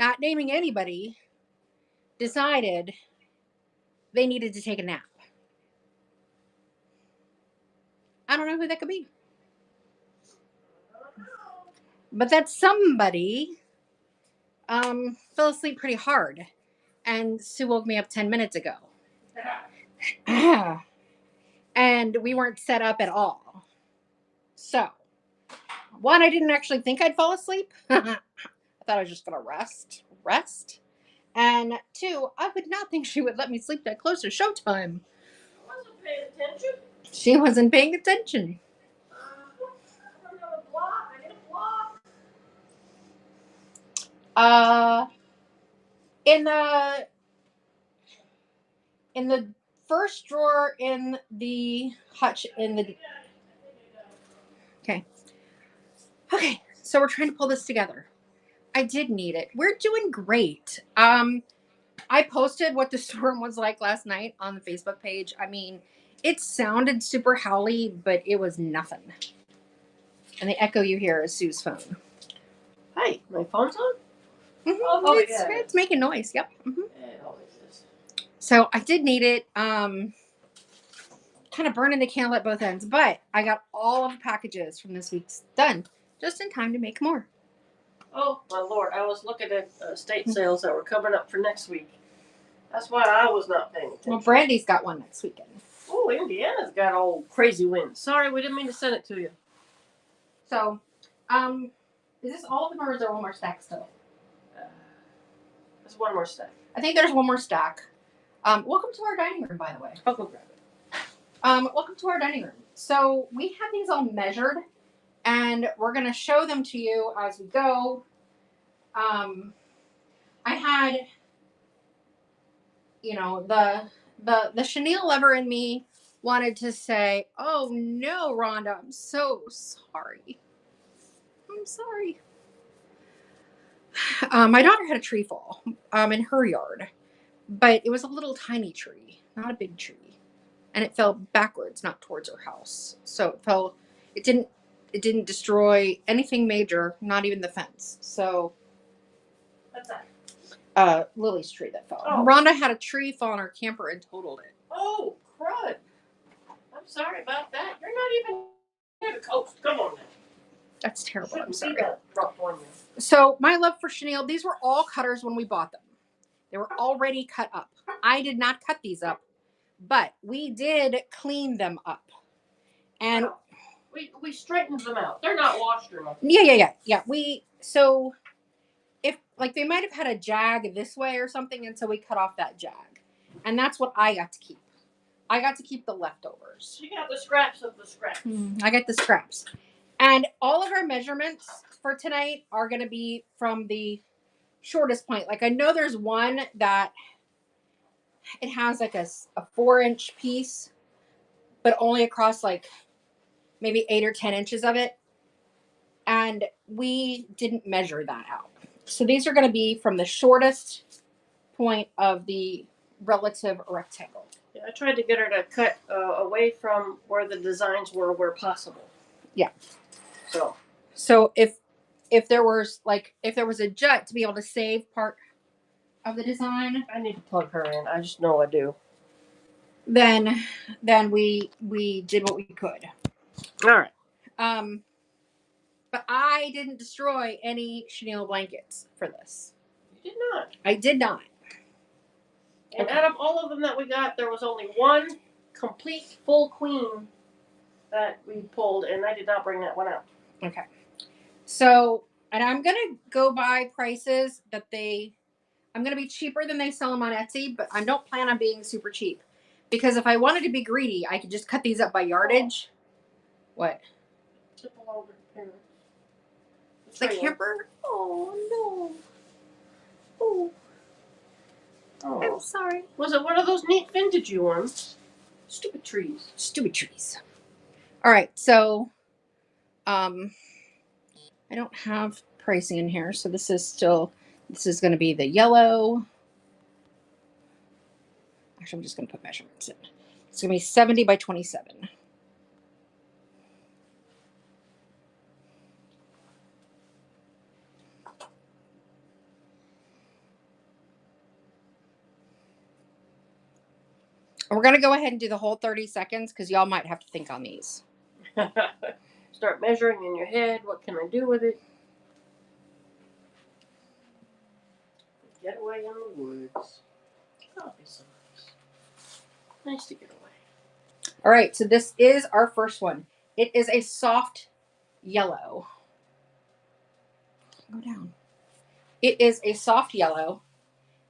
not naming anybody, decided they needed to take a nap. I don't know who that could be. But that somebody fell asleep pretty hard. And Sue woke me up 10 minutes ago. And we weren't set up at all. So, one, I didn't actually think I'd fall asleep. I thought I was just going to rest. And two, I would not think she would let me sleep that close to showtime. I wasn't paying attention. She wasn't paying attention. I don't have a block. I need a block. In the first drawer in the hutch in the okay. So we're trying to pull this together. I did need it. We're doing great. I posted what the storm was like last night on the Facebook page. I mean, it sounded super howly, but it was nothing. And the echo you hear is Sue's phone. Hey, my phone's on? Mm-hmm. It's making noise. Yep. Mm-hmm. It always is. So I did need it. Kind of burning the candle at both ends, but I got all of the packages from this week's done just in time to make more. Oh, my Lord. I was looking at estate sales that were coming up for next week. That's why I was not paying attention. Well, Brandy's got one next weekend. Oh, Indiana's got old crazy winds. Sorry, we didn't mean to send it to you. So, is this all of them or is there one more stack still? There's one more stack. I think there's one more stack. Welcome to our dining room, by the way. I'll go grab it. Welcome to our dining room. So we have these all measured, and we're going to show them to you as we go. I had, the Chenille lover in me wanted to say, "Oh no, Rhonda, I'm so sorry. I'm sorry." My daughter had a tree fall in her yard, but it was a little tiny tree, not a big tree. And it fell backwards, not towards her house. So it didn't destroy anything major, not even the fence. So what's that? Lily's tree that fell. Oh. Rhonda had a tree fall on her camper and totaled it. Oh, crud. I'm sorry about that. You're not even near the coast. Come on now. That's terrible. I'm sorry. That rough on you. So my love for Chenille, these were all cutters when we bought them. They were already cut up. I did not cut these up. But we did clean them up. And wow. We straightened them out. They're not washed or nothing. Yeah. So if like they might have had a jag this way or something, and so we cut off that jag. And that's what I got to keep. I got to keep the leftovers. You got the scraps of the scraps. I got the scraps. And all of our measurements for tonight are going to be from the shortest point. Like I know there's one that it has like a 4-inch piece, but only across like maybe 8 or 10 inches of it. And we didn't measure that out. So these are going to be from the shortest point of the relative rectangle. Yeah, I tried to get her to cut away from where the designs were where possible. Yeah. So if there was a jut to be able to save part of the design, I need to plug her in. I just know I do. Then we did what we could. All right. But I didn't destroy any chenille blankets for this. You did not. I did not. And out of all of them that we got, there was only one complete full queen that we pulled, and I did not bring that one out. Okay. So, and I'm going to go by prices that I'm going to be cheaper than they sell them on Etsy, but I don't plan on being super cheap. Because if I wanted to be greedy, I could just cut these up by yardage. What? Tip over here. The camper? Oh, no. Oh. I'm sorry. Was it one of those neat vintage ones? Stupid trees. All right, so I don't have pricing in here, so this is going to be the yellow. Actually, I'm just going to put measurements in. It's going to be 70 by 27. we're going to go ahead and do the whole 30 seconds because y'all might have to think on these. Start measuring in your head. What can I do with it? Get away in the woods. That'll be so nice. Nice to get away. All right, so this is our first one. It is a soft yellow. Go down. It is a soft yellow,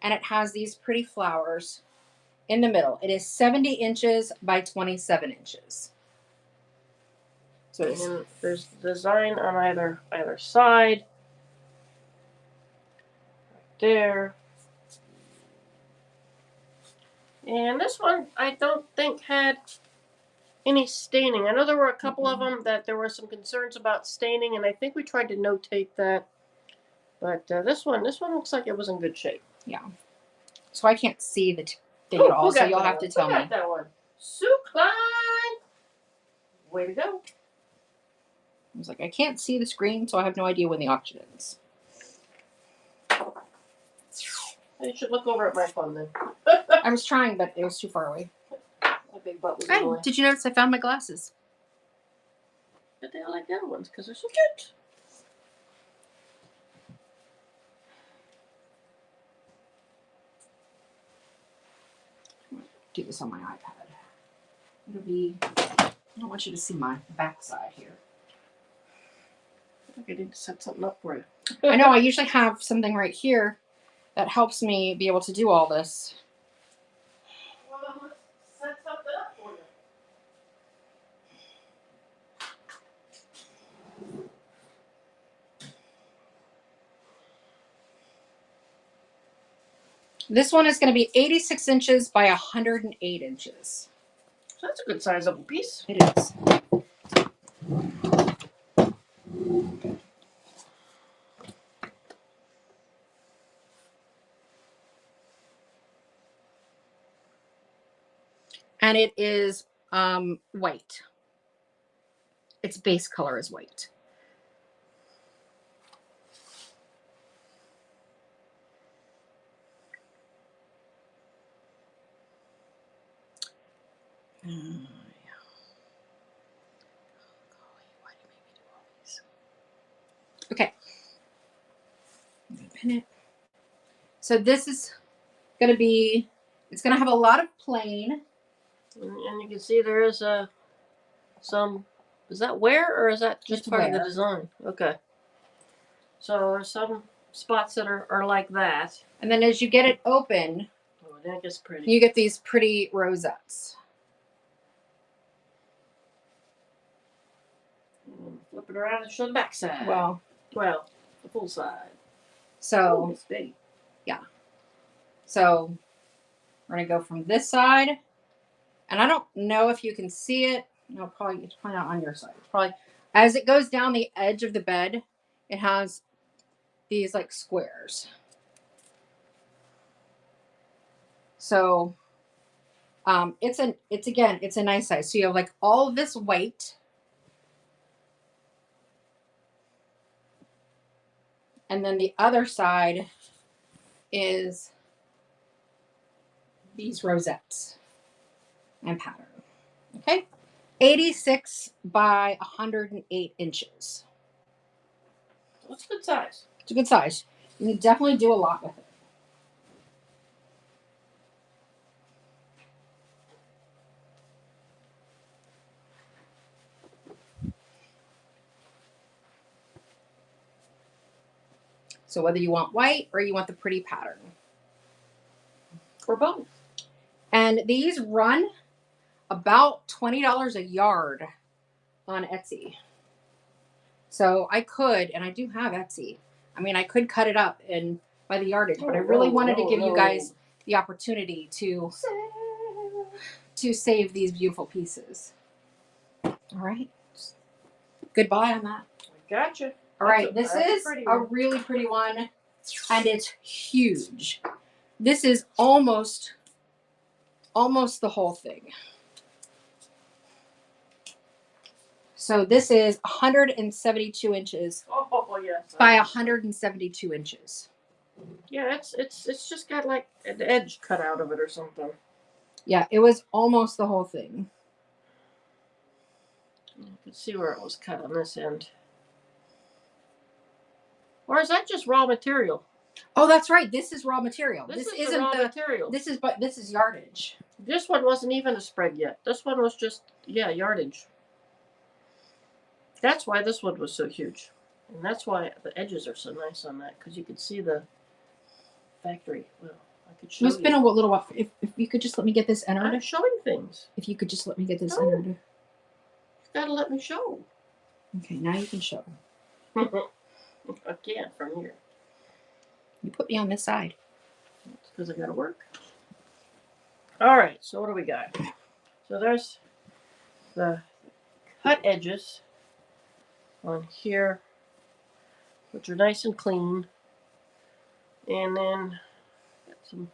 and it has these pretty flowers in the middle. It is 70 inches by 27 inches. So it's, and there's design on either side. Right there. And this one I don't think had any staining. I know there were a couple of them that there were some concerns about staining, and I think we tried to notate that. But this one looks like it was in good shape. yeah. So I can't see the thing at all, so you'll have to tell me. That one. Sue Klein. Way to go. I was like, I can't see the screen, so I have no idea when the auction ends. You should look over at my phone then. I was trying, but it was too far away. My big butt was in Hey, the way. did you notice I found my glasses? But they all like the other ones because they're so cute. Do this on my iPad. It'll be. I don't want you to see my backside here. I think I need to set something up for you. I know I usually have something right here that helps me be able to do all this. Well, let's set something up for you. This one is going to be 86 inches by 108 inches. So that's a good sizable piece. It is. And it is white. Its base color is white. Yeah. Why do you make me do all these? Okay. I'm gonna pin it. So this is gonna be. It's gonna have a lot of plain. And you can see there is some. Is that wear or is that just It's part of wear. the design? Okay. So there's some spots that are like that. And then as you get it open, Oh, that gets pretty. you get these pretty rosettes. Flip it around and show the back side. Well, the full side. so It's big. So we're gonna go from this side, and I don't know if you can see it. No, probably it's probably not on your side. It's probably as it goes down the edge of the bed, it has these like squares. So it's a nice size. So you have like all of this white, and then the other side is these rosettes and pattern. Okay, 86 by 108 inches. That's a good size. It's a good size. You can definitely do a lot with it. So whether you want white or you want the pretty pattern. Or both. And these run about $20 a yard on Etsy. So I could, and I do have Etsy. I mean, I could cut it up and by the yardage, but I really wanted to give you guys the opportunity to save these beautiful pieces. All right. Goodbye on that. Gotcha. All right, this is a really pretty one, and it's huge. This is almost the whole thing. So this is 172 inches yes. by 172 inches. Yeah, it's just got like an edge cut out of it or something. Yeah, it was almost the whole thing. You can see where it was cut on this end. Or is that just raw material? Oh, that's right. This is raw material. This is isn't the raw material. This is yardage. This one wasn't even a spread yet. This one was just, yeah, yardage. That's why this one was so huge. And that's why the edges are so nice on that, because you could see the factory. Well, I could show It's been a you. little while. If you could just let me get this entered. I'm showing things. If you could just let me get this No. entered. You gotta let me show. Okay, now you can show. I can't from here. You put me on this side. It's because I gotta work. Alright, so what do we got? So there's the cut edges on here, which are nice and clean. And then got some,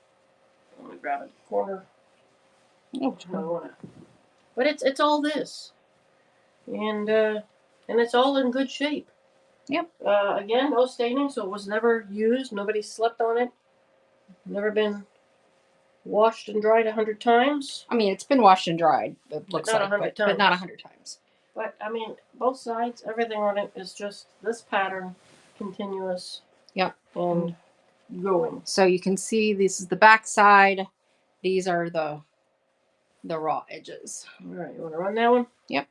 let me grab a corner. Oh, I wanna, but it's all this. And it's all in good shape. Yep. Again, no staining, so it was never used. Nobody slept on it. Never been washed and dried 100 times. I mean, it's been washed and dried. It looks not like, 100 but times. not 100 times. But I mean, both sides, everything on it is just this pattern, continuous. Yep. And going. So you can see this is the back side. These are the raw edges. All right, you want to run that one? Yep.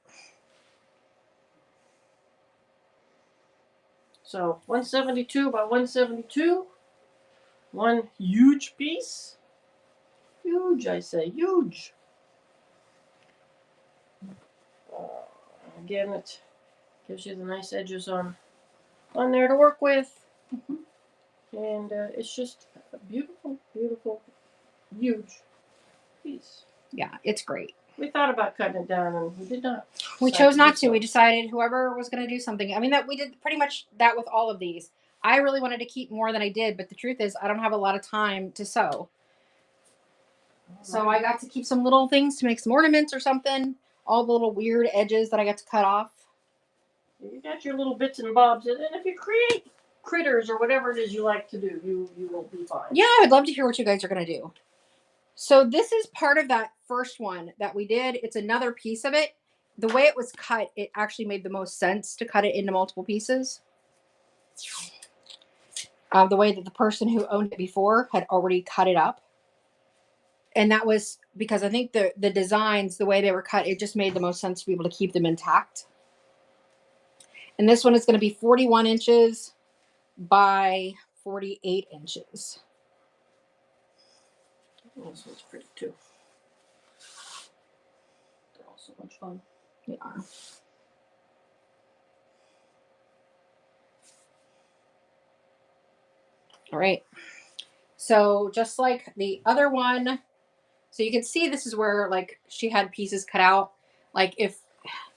So 172 by 172. One huge piece. Huge, I say, huge. Again, it gives you the nice edges on there to work with. And it's just a beautiful, beautiful, huge piece. Yeah, it's great. We thought about cutting it down, and we did not. We chose not to. We decided whoever was going to do something. I mean, that we did pretty much that with all of these. I really wanted to keep more than I did, but the truth is, I don't have a lot of time to sew. So I got to keep some little things to make some ornaments or something. All the little weird edges that I got to cut off. You got your little bits and bobs, and if you create critters or whatever it is you like to do, you will be fine. Yeah, I would love to hear what you guys are going to do. So this is part of that first one that we did. It's another piece of it. The way it was cut, it actually made the most sense to cut it into multiple pieces. The way that the person who owned it before had already cut it up. And that was because I think the designs, the way they were cut, it just made the most sense to be able to keep them intact. And this one is going to be 41 inches by 48 inches. This one's pretty too. They're all so much fun. They are. All right. So just like the other one, so you can see this is where like she had pieces cut out. Like if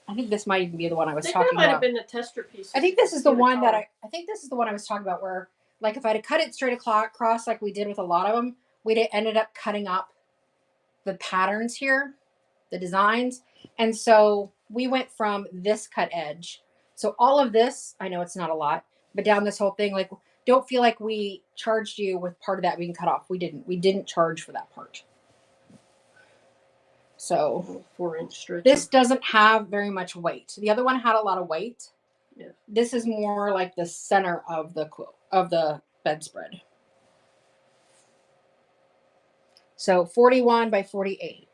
I think this might even be the one I was talking that might about. have been the tester piece. I think this is the one that I think this is the one I was talking about where like if I had cut it straight across like we did with a lot of them, we'd ended up cutting up the patterns here, the designs. And so we went from this cut edge. So all of this, I know it's not a lot, but down this whole thing, like don't feel like we charged you with part of that being cut off. We didn't charge for that part. So 4-inch stretch. This doesn't have very much weight. The other one had a lot of weight. Yeah. This is more like the center of the quilt, of the bedspread. So 41 by 48.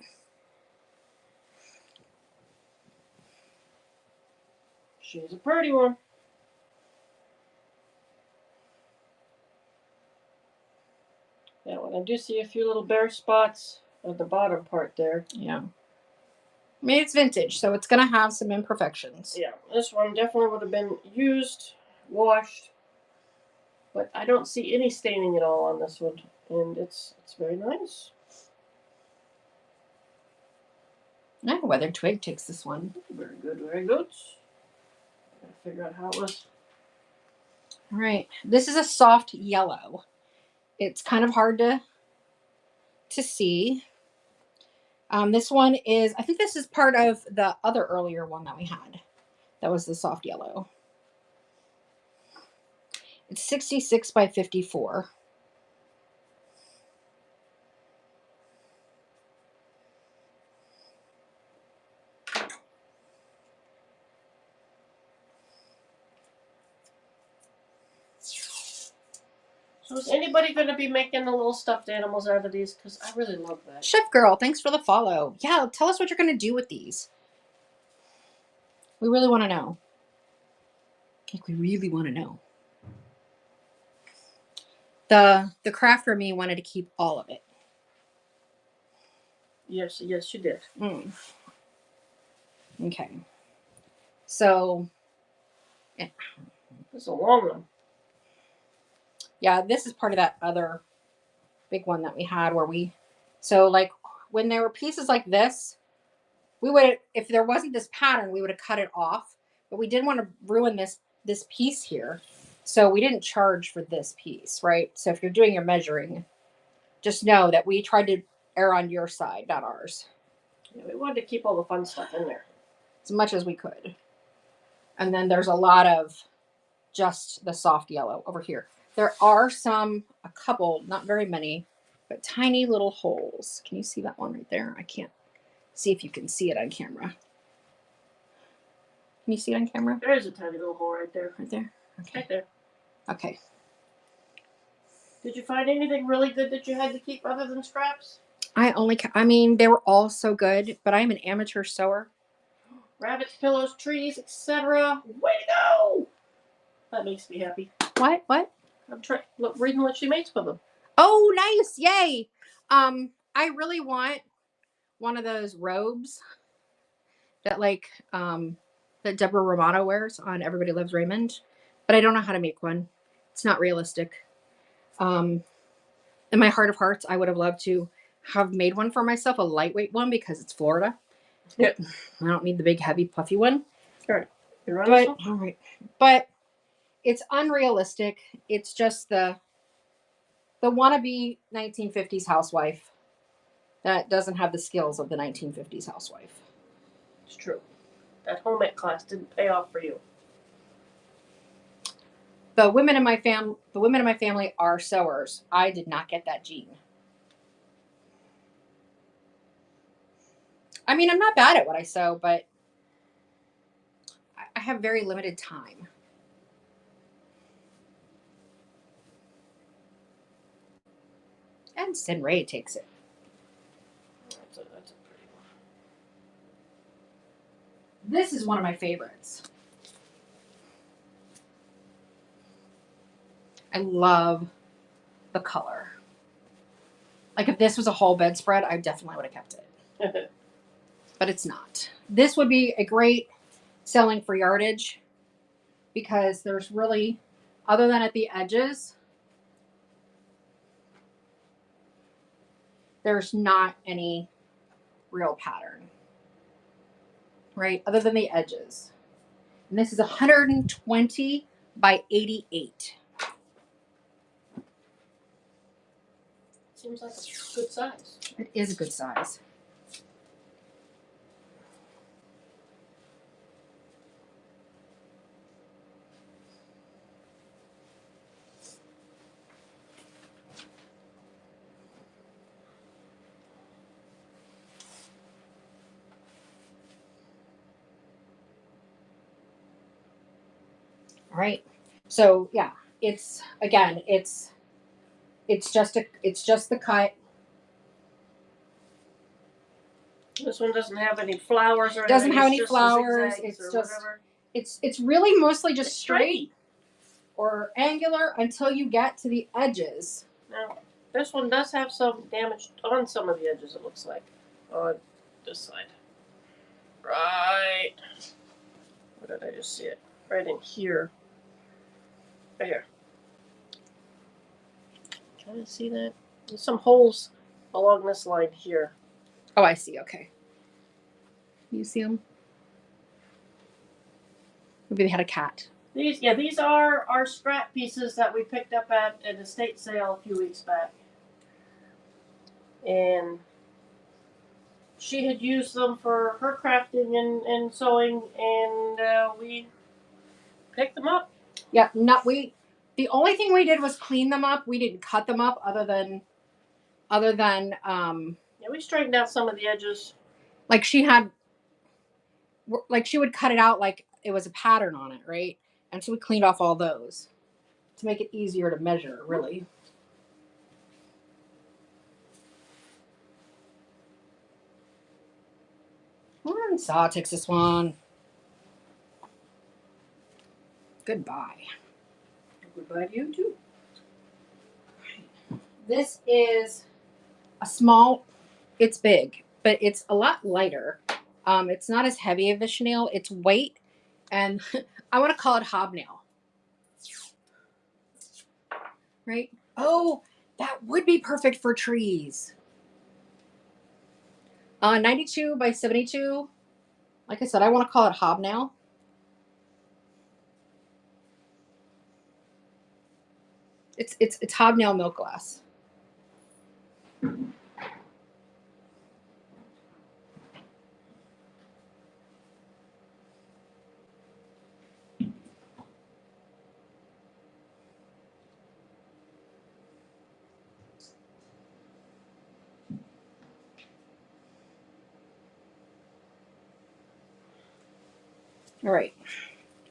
She's a pretty one. That one. I do see a few little bare spots at the bottom part there. Yeah. I mean, it's vintage, so it's going to have some imperfections. Yeah, this one definitely would have been used, washed, but I don't see any staining at all on this one, and it's very nice. I know Weathered Twig takes this one. Very good, very good. Gotta figure out how it was. All right, this is a soft yellow. It's kind of hard to see. This one is, I think this is part of the other earlier one that we had. That was the soft yellow. It's 66 by 54. So is anybody going to be making the little stuffed animals out of these? Because I really love that. Chef Girl, thanks for the follow. Yeah, tell us what you're going to do with these. We really want to know. Like, we really want to know. The crafter me wanted to keep all of it. Yes, she did. Okay. So, This is a long one. yeah, this is part of that other big one that we had where so like when there were pieces like this, we would, if there wasn't this pattern, we would have cut it off, but we didn't want to ruin this piece here. So we didn't charge for this piece, right? So if you're doing your measuring, just know that we tried to err on your side, not ours. Yeah, we wanted to keep all the fun stuff in there. As much as we could. And then there's a lot of just the soft yellow over here. There are a couple, not very many, but tiny little holes. Can you see that one right there? I can't see if you can see it on camera. Can you see it on camera? There is a tiny little hole right there. Right there? Okay. Right there. Okay. Did you find anything really good that you had to keep other than scraps? I mean, they were all so good, but I'm an amateur sewer. Rabbits, pillows, trees, etc. Way to go! That makes me happy. What? I'm reading what she makes with them. Oh, nice. Yay. I really want one of those robes that that Deborah Romano wears on Everybody Loves Raymond, but I don't know how to make one. It's not realistic. In my heart of hearts, I would have loved to have made one for myself, a lightweight one, because it's Florida. Yep. I don't need the big, heavy, puffy one. All right. All right. But it's unrealistic. It's just the wannabe 1950s housewife that doesn't have the skills of the 1950s housewife. It's true. That home ec class didn't pay off for you. The women in my family are sewers. I did not get that gene. I mean, I'm not bad at what I sew, but I have very limited time. And Sin Ray takes it. That's a pretty one. This is one of my favorites. I love the color. Like, if this was a whole bedspread, I definitely would have kept it. But it's not. This would be a great selling for yardage because there's really, other than at the edges, there's not any real pattern, right? Other than the edges. And this is 120 by 88. Seems like a good size. It is a good size. All right. So yeah, it's just the cut. This one doesn't have any flowers or anything. Doesn't have any just flowers. It's just whatever. It's really mostly just straight or angular until you get to the edges. Now, this one does have some damage on some of the edges, it looks like. On this side. Right. Where did I just see it? Right in here. Right here. Can you see that? There's some holes along this line here. Oh, I see. Okay. You see them? Maybe they had a cat. These are our scrap pieces that we picked up at an estate sale a few weeks back. And she had used them for her crafting and sewing, and we picked them up. Yeah, the only thing we did was clean them up. We didn't cut them up other than Yeah, we straightened out some of the edges. like she would cut it out like it was a pattern on it, right? And so we cleaned off all those to make it easier to measure, really. And Saw takes this one. Goodbye. Goodbye to you too. This is a small, it's big, but it's a lot lighter. It's not as heavy of a chenille. It's weight, and I want to call it hobnail. Right? Oh, that would be perfect for trees. 92 by 72. Like I said, I want to call it hobnail. It's hobnail milk glass. All right.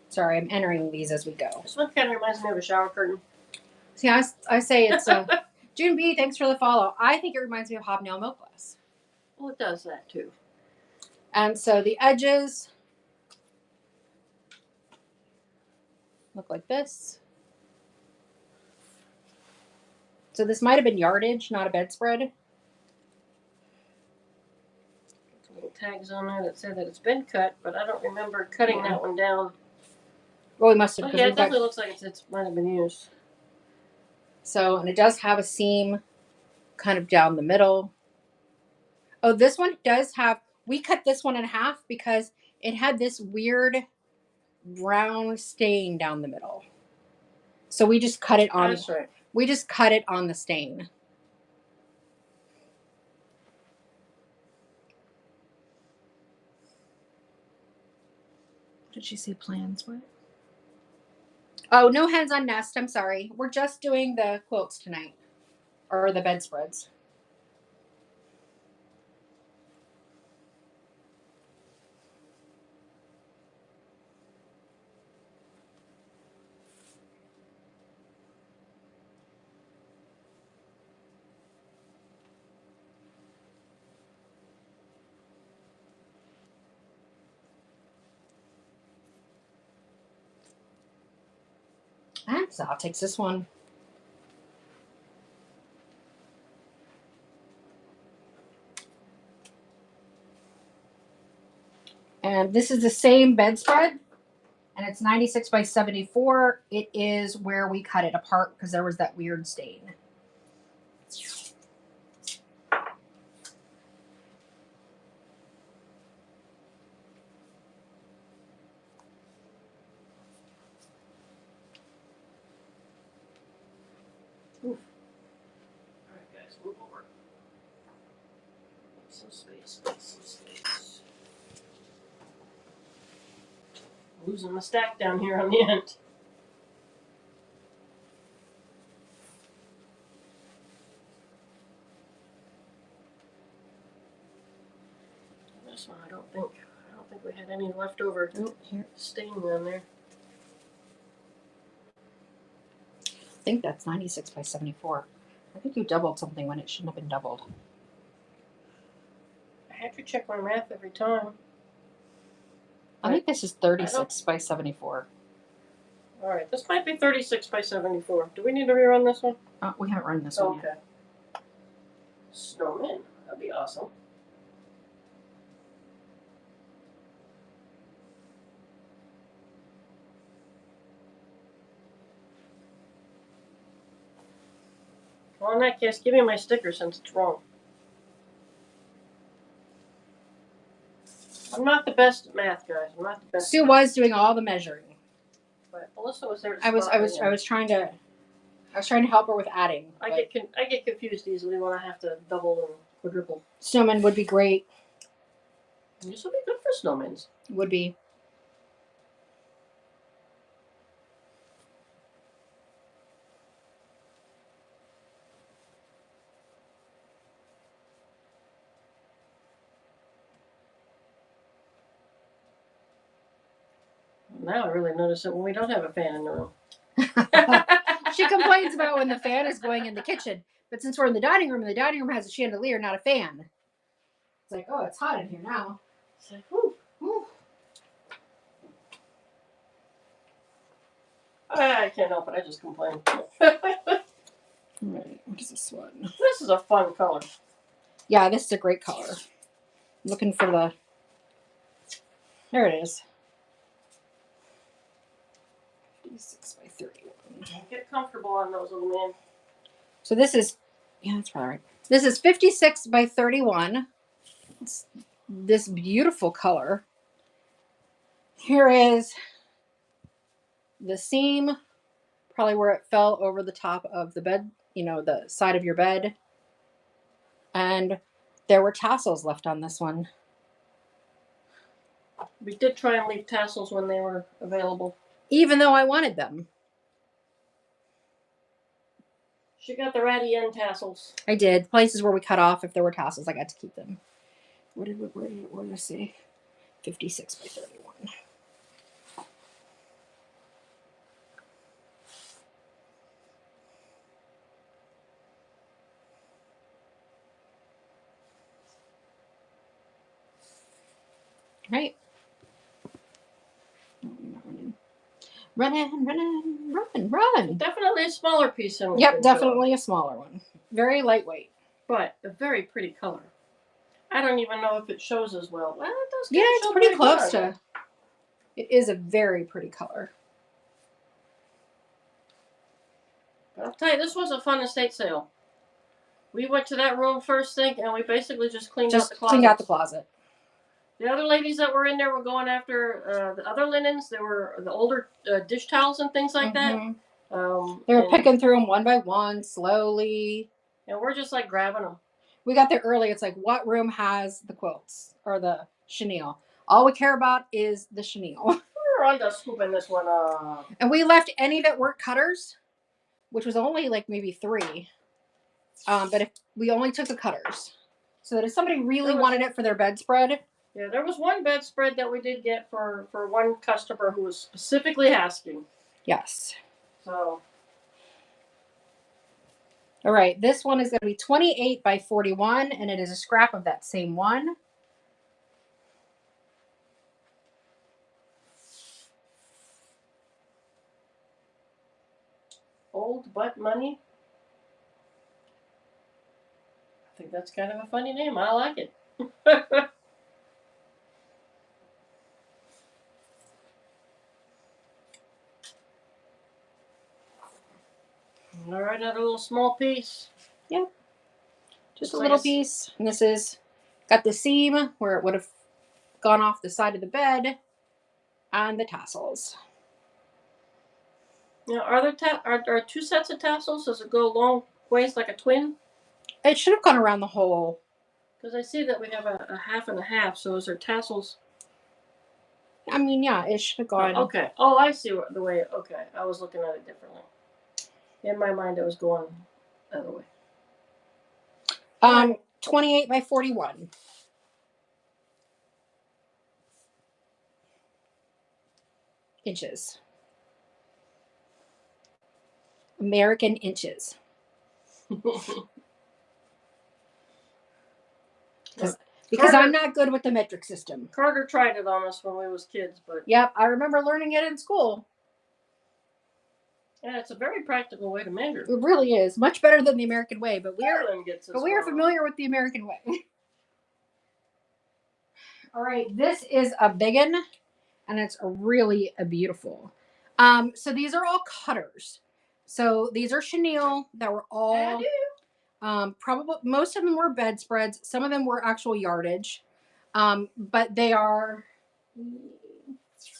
Sorry, I'm entering these as we go. This one kind of reminds me of a shower curtain. See, I say it's June B. Thanks for the follow. I think it reminds me of hobnail milk glass. Well, it does that too. And so the edges look like this. So this might have been yardage, not a bedspread. Little tags on there that say that it's been cut, but I don't remember cutting that one down. Well, we must have. Oh, yeah, it definitely looks like it might have been used. So, and it does have a seam kind of down the middle. Oh, this one does have, we cut this one in half because it had this weird brown stain down the middle. So we just cut it on. That's right. We just cut it on the stain. Did she say plans? What? Oh, no hands on nest. I'm sorry. We're just doing the quilts tonight. Or the bedspreads. And Sal takes this one. And this is the same bedspread. And it's 96 by 74. It is where we cut it apart because there was that weird stain. Oof. All right, guys, move over. Some space, some space. Losing my stack down here on the end. This one, I don't think we had any leftover stain on there. I think that's 96 by 74. I think you doubled something when it shouldn't have been doubled. I have to check my math every time. I think this is 36 by 74. All right, this might be 36 by 74. Do we need to rerun this one? We haven't run this one yet. Okay. Snowman. That'd be awesome. Well, in that case, give me my sticker since it's wrong. I'm not the best at math, guys. I'm not the best. Sue was doing all the measuring. But Melissa was there. I was trying to help her with adding. I get confused easily when I have to double and quadruple. Snowman would be great. This would be good for snowmen. Would be. Now I really notice it when we don't have a fan in the room. She complains about when the fan is going in the kitchen. But since we're in the dining room, and the dining room has a chandelier, not a fan. It's like, oh, it's hot in here now. It's like, whew. I can't help it. I just complain. Alright, what is this one? This is a fun color. Yeah, this is a great color. I'm looking for the... There it is. 56 by 31. Get comfortable on those, little man. So this is... Yeah, that's probably right. This is 56 by 31. It's this beautiful color. Here is the seam, probably where it fell over the top of the bed, you know, the side of your bed. And there were tassels left on this one. We did try and leave tassels when they were available. Even though I wanted them. She got the ratty end tassels. I did. Places where we cut off, if there were tassels, I got to keep them. Where did I see? 56 by 31. Right. Run. Definitely a smaller piece than Yep, definitely a smaller one. Very lightweight. But a very pretty color. I don't even know if it shows as well. Well, it does. Yeah, it's pretty close to. to. It is a very pretty color. I'll tell you, this was a fun estate sale. We went to that room first thing, and we basically just cleaned out the closet. Cleaned out the closet. The other ladies that were in there were going after the other linens. There were the older dish towels and things like that. They were picking through them one by one, slowly. And we're just like grabbing them. We got there early. It's like, what room has the quilts or the chenille? All we care about is the chenille. We're on to scooping this one up. And we left any that weren't cutters, which was only like maybe 3. But if we only took the cutters, so that if somebody really wanted it for their bedspread. Yeah, there was one bedspread that we did get for one customer who was specifically asking. Yes. So. All right, this one is going to be 28 by 41, and it is a scrap of that same one. Old Butt Money. I think that's kind of a funny name. I like it. All right, another little small piece. Yep. Just a little piece. And this is got the seam where it would have gone off the side of the bed and the tassels. Now, are there are 2 sets of tassels? Does it go long ways like a twin? It should have gone around the whole. Because I see that we have a half and a half. So is there tassels? I mean, yeah, it should have gone. Oh, okay. Oh, I see the way. Okay, I was looking at it differently. In my mind, it was going the other way. 28 by 41. Inches. American inches. Because I'm not good with the metric system. Carter tried it on us when we was kids, but yep, I remember learning it in school. Yeah, it's a very practical way to measure. It really is much better than the American way, but we are familiar with the American way. All right, this is a biggin, and it's really a beautiful. So these are all cutters. So these are chenille that were all. Probably most of them were bedspreads. Some of them were actual yardage. But they are,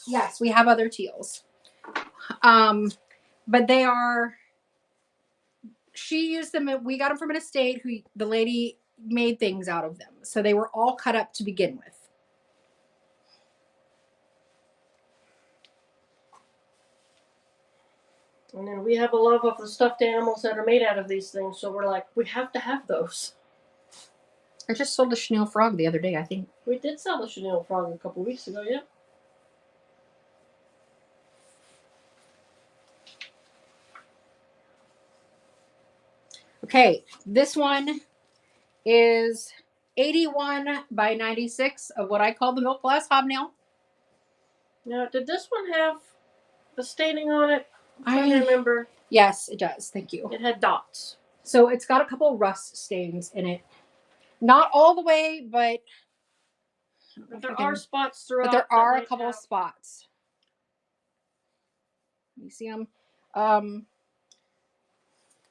yes, we have other teals. But they are, she used them, we got them from an estate who the lady made things out of them. So they were all cut up to begin with. And then we have a love of the stuffed animals that are made out of these things. So we're like, we have to have those. I just sold the chenille frog the other day, I think. We did sell the chenille frog a couple weeks ago, yeah. Okay, this one is 81 by 96 of what I call the milk glass hobnail. Now, did this one have the staining on it? I'm trying to remember. Yes, it does. Thank you. It had dots. So it's got a couple rust stains in it. Not all the way, but There are spots throughout. But there are a couple of spots. You see them?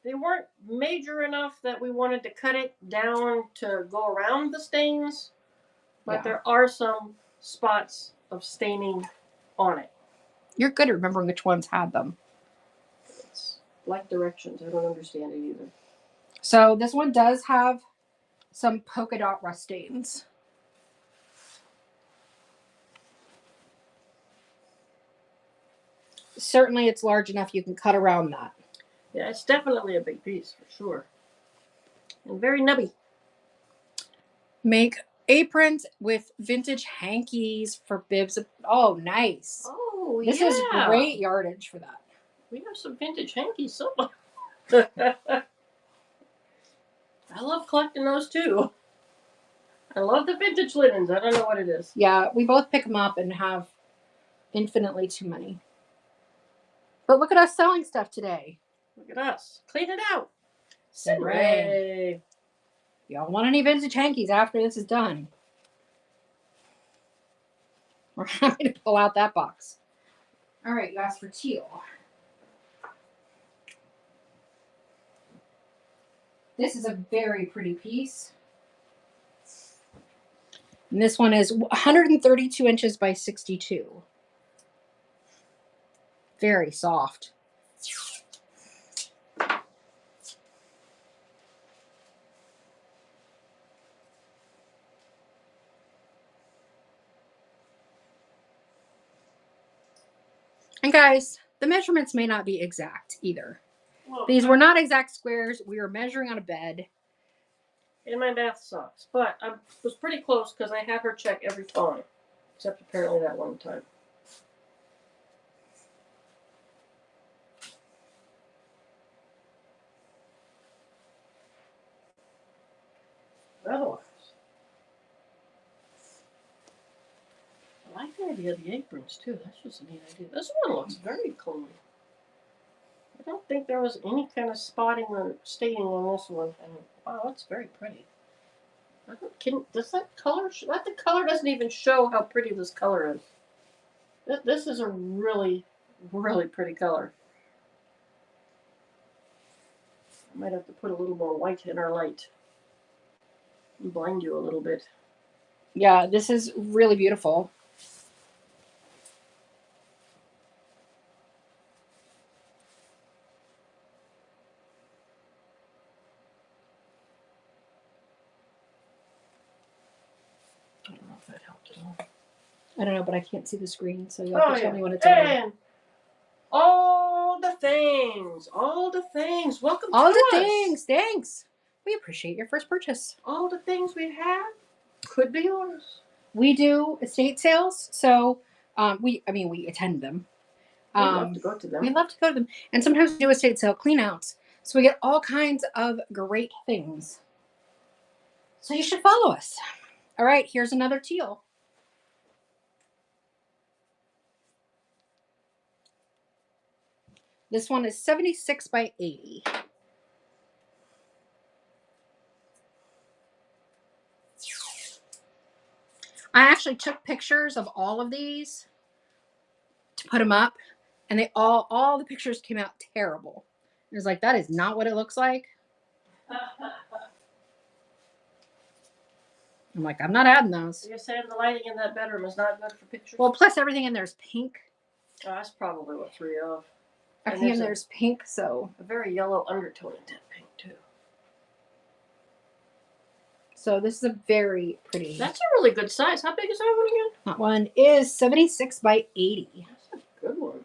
They weren't major enough that we wanted to cut it down to go around the stains, but there are some spots of staining on it. You're good at remembering which ones had them. It's like directions. I don't understand it either. So this one does have some polka dot rust stains. Certainly it's large enough you can cut around that. Yeah, it's definitely a big piece for sure. And very nubby. Make aprons with vintage hankies for bibs. Oh, nice. Oh, this is great yardage for that. We have some vintage hankies somewhere. I love collecting those too. I love the vintage linens. I don't know what it is. Yeah, we both pick them up and have infinitely too many. But look at us selling stuff today. Look at us. Clean it out. Hooray. Y'all want any vintage hankies after this is done? We're happy to pull out that box. All right, you asked for teal. This is a very pretty piece. And this one is 132 inches by 62. Very soft. And guys, the measurements may not be exact either. Well, these were not exact squares. We were measuring on a bed. And my math sucks. But I was pretty close because I had her check every time. Except apparently that one time. Otherwise, I like the idea of the aprons too. That's just a neat idea. This one looks very clean. I don't think there was any kind of spotting or staining on this one. And wow, that's very pretty. Does that color? The color doesn't even show how pretty this color is. This is a really, really pretty color. I might have to put a little more white in our light. And blind you a little bit. Yeah, this is really beautiful. I don't know if that helped at all. I don't know, but I can't see the screen, so you'll have to tell me when it's over. And all the things. Welcome to us. All the things. Thanks. We appreciate your first purchase. All the things we have could be yours. We do estate sales, so we attend them. We love to go to them. We love to go to them, and sometimes we do estate sale cleanouts, so we get all kinds of great things. So you should follow us. All right, here's another teal. This one is 76 by 80. I actually took pictures of all of these to put them up, and they all the pictures came out terrible. It was like, that is not what it looks like. I'm like, I'm not adding those. You're saying the lighting in that bedroom is not good for pictures? Well, plus everything in there is pink. Oh, that's probably what threw you off. Everything in there is pink, so. A very yellow undertone in that pink, too. So this is a very pretty. That's a really good size. How big is that one again? That one is 76 by 80. That's a good one.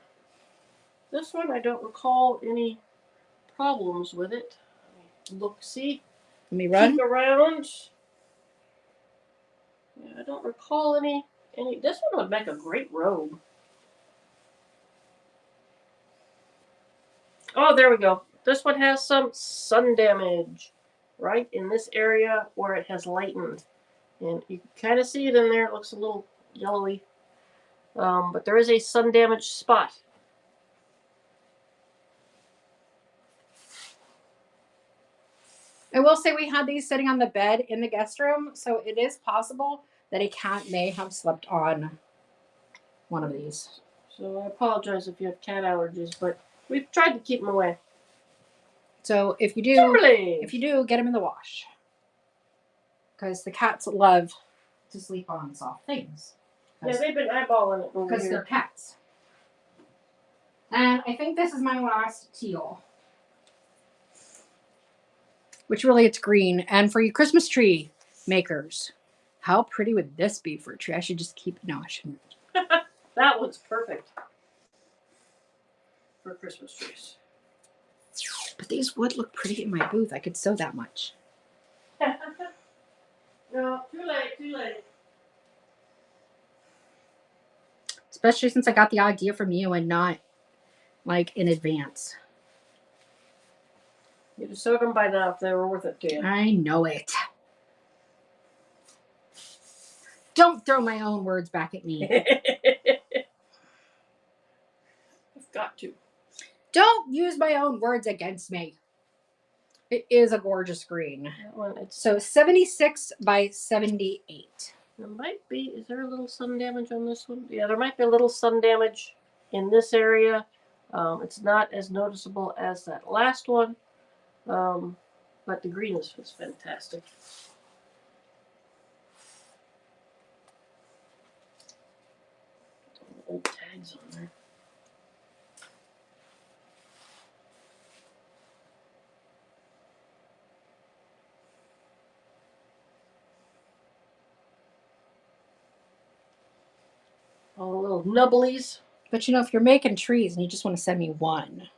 This one, I don't recall any problems with it. Look, see? Let me run. Peek around. Yeah, I don't recall any. This one would make a great robe. Oh, there we go. This one has some sun damage right in this area where it has lightened. And you can kind of see it in there. It looks a little yellowy. But there is a sun damaged spot. I will say we had these sitting on the bed in the guest room, so it is possible that a cat may have slept on one of these. So I apologize if you have cat allergies, but we've tried to keep them away. So if you do, Kimberly! get them in the wash, because the cats love to sleep on soft things. Yeah, they've been eyeballing it over Because here. they're cats. And I think this is my last teal. Which really it's green. And for you Christmas tree makers, how pretty would this be for a tree? I should just keep, no, I shouldn't. That one's perfect for Christmas trees. But these would look pretty in my booth. I could sew that much. No, too late, too late. Especially since I got the idea from you and not like in advance. You'd have sewed them by now if they were worth it to you. I know it. Don't throw my own words back at me. I've got to. Don't use my own words against me. It is a gorgeous green. That one, it's So 76 by 78. There might be. Is there a little sun damage on this one? Yeah, there might be a little sun damage in this area. It's not as noticeable as that last one, but the green is fantastic. Old tags on there. All the little nubblies. But you know, if you're making trees and you just want to send me one,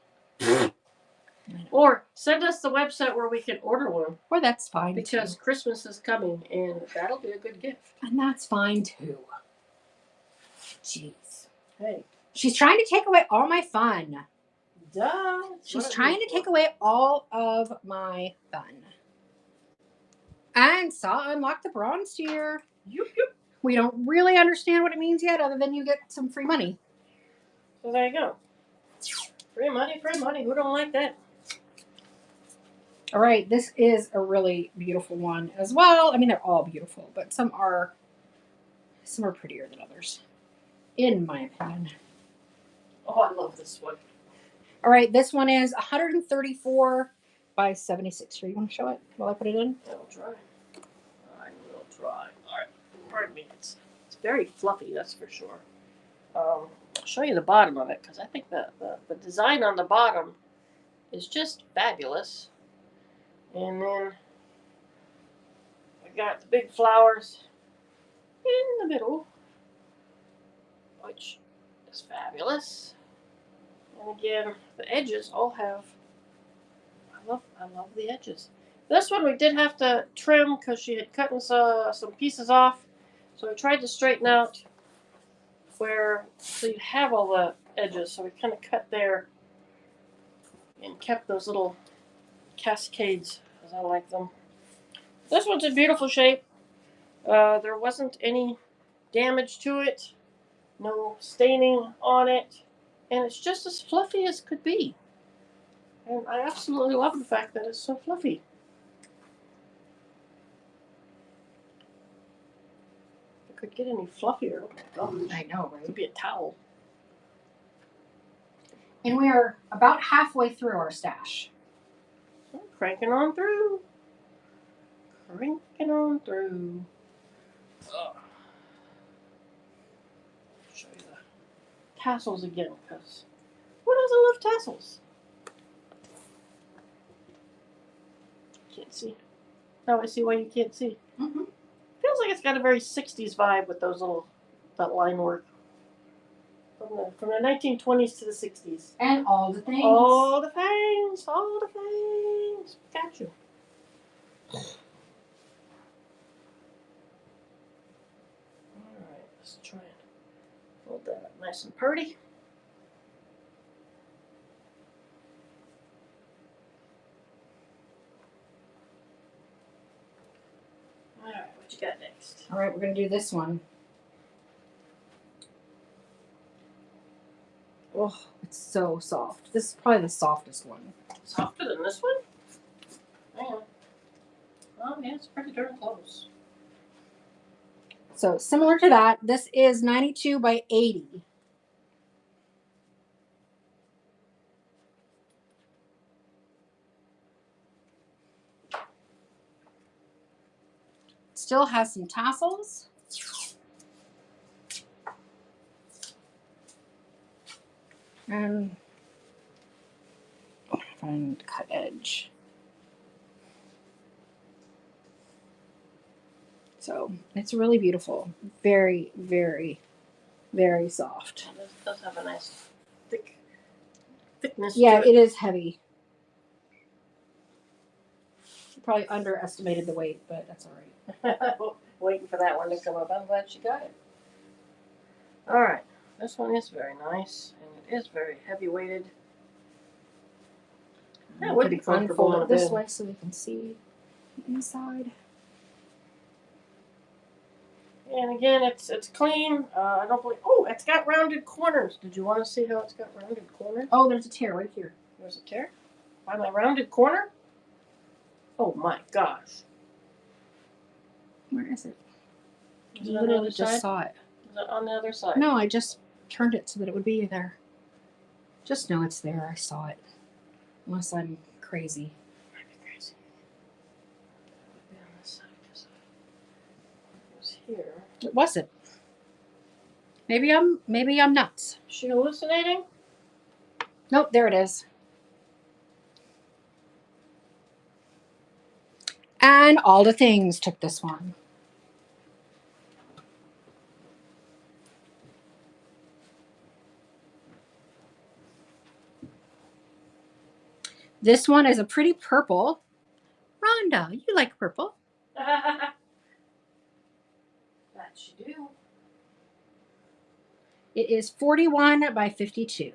Or send us the website where we can order one. or that's fine Because too. Christmas is coming and that'll be a good gift. And that's fine too. Jeez. Hey. She's trying to take away all my fun. Duh. She's trying to take away all of my fun. And saw unlock the bronze tier. Yoop, yoop. We don't really understand what it means yet, other than you get some free money. So there you go. Free money, free money. Who don't like that? All right, this is a really beautiful one as well. I mean, they're all beautiful, but some are prettier than others, in my opinion. Oh, I love this one. All right, this one is 134 by 76. Sure, you want to show it while I put it in? I will try. I will try. All right. Pardon me. It's very fluffy, that's for sure. I'll show you the bottom of it because I think the design on the bottom is just fabulous. And then I got the big flowers in the middle, which is fabulous. And again, the edges all have. I love the edges. This one we did have to trim because she had cut some pieces off. So I tried to straighten out so you have all the edges. So we kind of cut there and kept those little cascades as I like them. This one's in beautiful shape. There wasn't any damage to it, no staining on it, and it's just as fluffy as could be. And I absolutely love the fact that it's so fluffy. If it could get any fluffier, oh my gosh. I know, It right? could be a towel. And we are about halfway through our stash. So cranking on through. Cranking on through. Show you the tassels again, because who doesn't love tassels? Can't see. Now I see why you can't see. Mm-hmm. Feels like it's got a very 60s vibe with that line work. From the 1920s to the 60s. And all the things. All the things. All the things. Got you. Alright, let's try and hold that up nice and pretty. Alright, what you got next? All right, we're going to do this one. Oh, it's so soft. This is probably the softest one. Softer than this one? Hang on. yeah, it's pretty darn close. So similar to that, this is 92 by 80. Still has some tassels. And find cut edge. So it's really beautiful. Very, very, very soft. This does have a nice thickness Yeah, to it is heavy. Probably underestimated the weight, but that's all right. Waiting for that one to come up. I'm glad she got it. All right, this one is very nice, and it is very heavy weighted. That would be comfortable Unfold in it a this bed. way so we can see the inside. And again, it's clean. I don't believe. Oh, it's got rounded corners. Did you want to see how it's got rounded corners? Oh, there's a tear right here. There's a tear. By my rounded corner. Oh my gosh. Where is it? Is I it on the literally other just side? saw it. Is it on the other side? No, I just turned it so that it would be there. Just know it's there. I saw it. Unless I'm crazy. Might be crazy. It would be on this side because it was here. It wasn't. Maybe I'm nuts. Is she hallucinating? Nope, there it is. And All the Things took this one. This one is a pretty purple. Rhonda, you like purple. That you do. It is 41 by 52.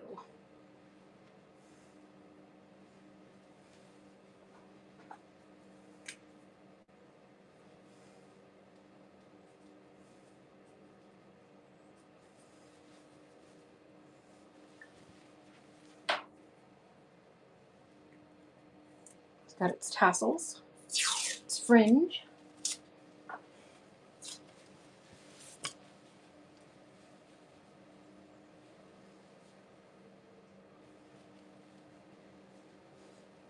It's got its tassels, its fringe.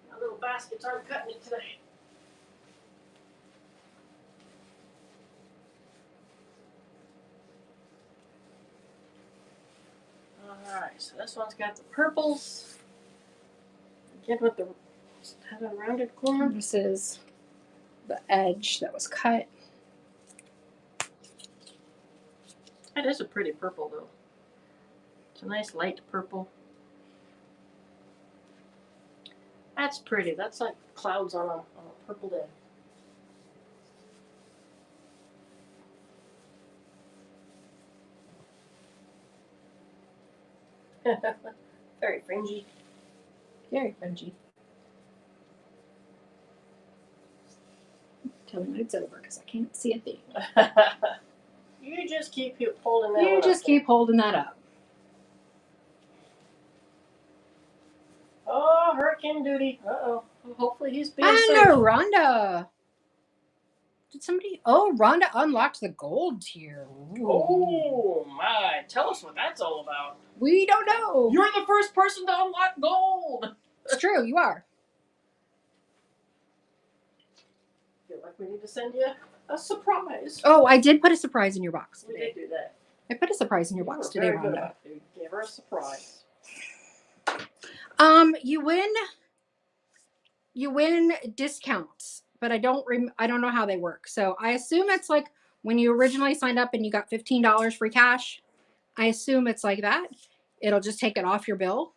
My little baskets aren't cutting it today. Alright, so this one's got the purples. Again with the has a rounded corner. This is the edge that was cut. That is a pretty purple though. It's a nice light purple. That's pretty. That's like clouds on a purple day. Very fringy. Very fringy. Tell me when it's over because I can't see a thing. You just keep holding that. You just keep holding that up. Oh, hurricane duty. Uh-oh. Hopefully he's being And safe. Rhonda. Did somebody? Oh, Rhonda unlocked the gold tier. Ooh. Oh my! Tell us what that's all about. We don't know. You're the first person to unlock gold. It's true. You are. Feel like we need to send you a surprise. Oh, I did put a surprise in your box We today. did do that. I put a surprise in your box today, Very good Rhonda. about it. We gave her a surprise. You win discounts, but I don't know how they work. So I assume it's like when you originally signed up and you got $15 free cash. I assume it's like that. It'll just take it off your bill.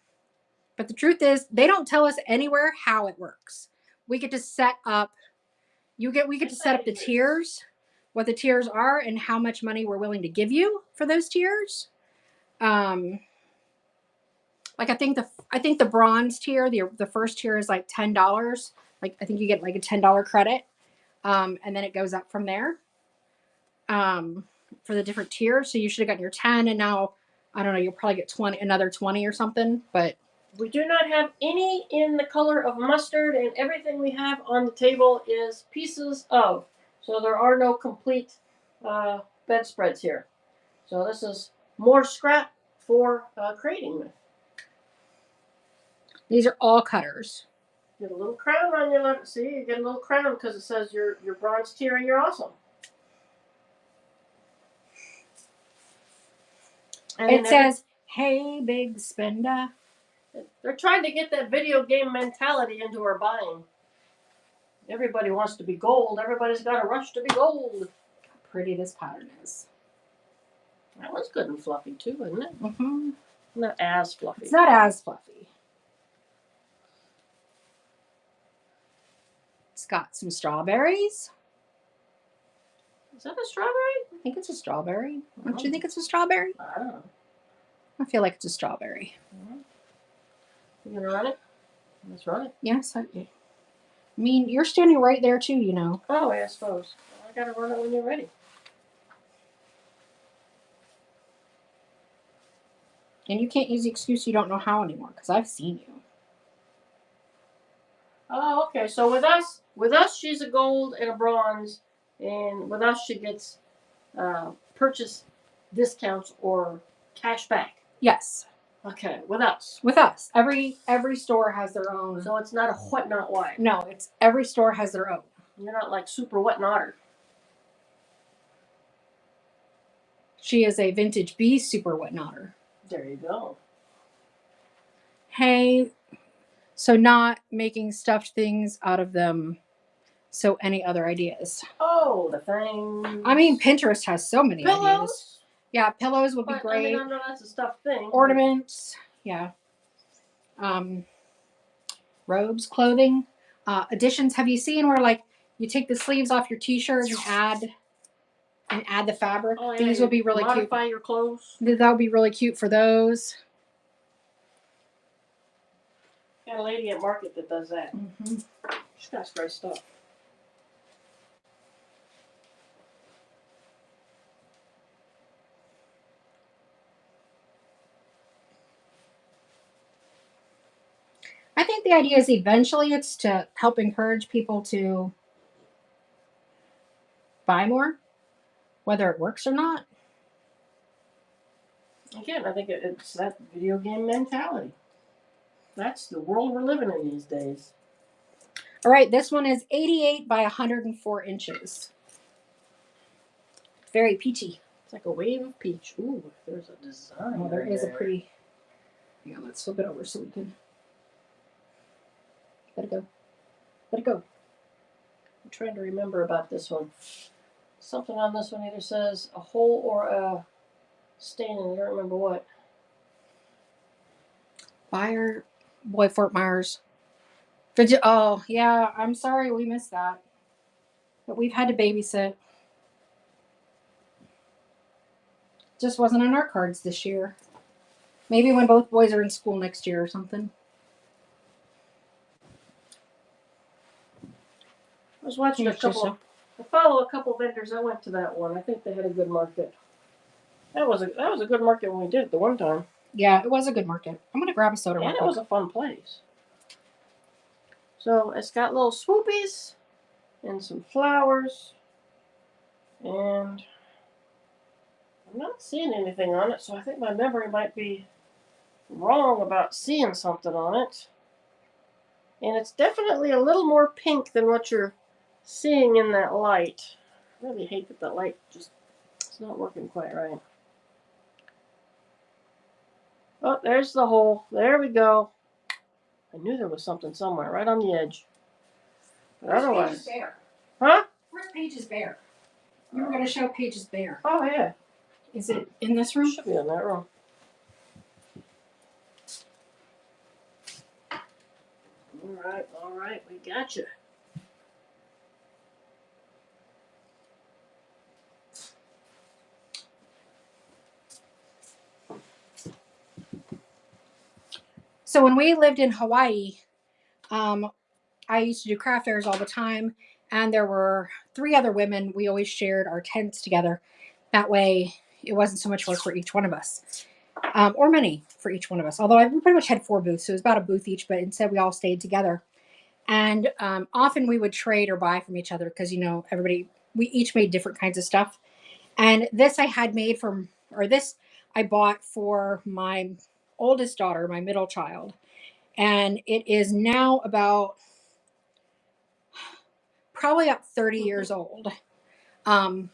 But the truth is, they don't tell us anywhere how it works. We get to set up. We get to set up the tiers, what the tiers are, and how much money we're willing to give you for those tiers. Like I think the bronze tier, the first tier is like $10. Like I think you get like a $10 credit, and then it goes up from there. For the different tiers, so you should have gotten your 10, and now I don't know, you'll probably get another 20 or something. But We do not have any in the color of mustard, and everything we have on the table is pieces of. So there are no complete bedspreads here. So this is more scrap for crating with. These are all cutters. Get a little crown on your left. See, you get a little crown because it says you're bronze tier and you're awesome. And It says, "Hey, big spender." They're trying to get that video game mentality into our buying. Everybody wants to be gold. Everybody's got a rush to be gold. How pretty this pattern is. That one's good and fluffy too, isn't it? Mm-hmm. Not as fluffy. It's not as fluffy. It's got some strawberries. Is that a strawberry? I think it's a strawberry. Don't you think it's a strawberry? I don't know. I feel like it's a strawberry. You gonna run it? Let's run it. Yes, I mean, you're standing right there too, you know. Oh, yeah, I suppose. I gotta run it when you're ready. And you can't use the excuse you don't know how anymore, because I've seen you. Oh, okay. So with us, she's a gold and a bronze, and with us, she gets purchase discounts or cash back. Yes. Okay, with us. With us. Every store has their own. So it's not a what not why. No, it's every store has their own. You're not like super what notter. She is a vintage B super whatnotter. There you go. Hey, so not making stuffed things out of them. So any other ideas? Oh, the thing. I mean, Pinterest has so many ideas. Pillows. Yeah, pillows would be But, great. I know that's a stuffed thing. Ornaments, yeah. Robes, clothing, additions. Have you seen where like you take the sleeves off your t-shirt and add the fabric? Oh, yeah, These would be really cute. Modify your clothes. That would be really cute for those. Got a lady at market that does that. Mm-hmm. She's got great stuff. I think the idea is eventually it's to help encourage people to buy more, whether it works or not. Again, I think it's that video game mentality. That's the world we're living in these days. All right, this one is 88 by 104 inches. Very peachy. It's like a wave of peach. Ooh, there's a design. Oh, there is a pretty. Yeah, let's flip it over so we can. Let it go. Let it go. I'm trying to remember about this one. Something on this one either says a hole or a stain, and I don't remember what. Buyer, Boy Fort Myers. Oh, yeah, I'm sorry we missed that. But we've had to babysit. Just wasn't in our cards this year. Maybe when both boys are in school next year or something. I was watching a couple. I follow a couple vendors. I went to that one. I think they had a good market. That was a good market when we did it the one time. Yeah, it was a good market. I'm gonna grab a soda. And it was a fun place. So it's got little swoopies and some flowers, and I'm not seeing anything on it. So I think my memory might be wrong about seeing something on it. And it's definitely a little more pink than what you're seeing in that light. I really hate that the light it's not working quite right. Oh, there's the hole. There we go. I knew there was something somewhere, right on the edge. But otherwise, page is bare? Huh? Where's Page's bare? You were gonna show Page's bare. Oh yeah. Is it in this room? Should be in that room. All right, we got you. So when we lived in Hawaii, I used to do craft fairs all the time, and there were 3 other women. We always shared our tents together. That way, it wasn't so much work for each one of us. or many for each one of us. Although we pretty much had 4 booths, so it was about a booth each, but instead we all stayed together. And often we would trade or buy from each other because, we each made different kinds of stuff. And this I had made this I bought for my oldest daughter, my middle child. And it is now about probably about 30 years old. And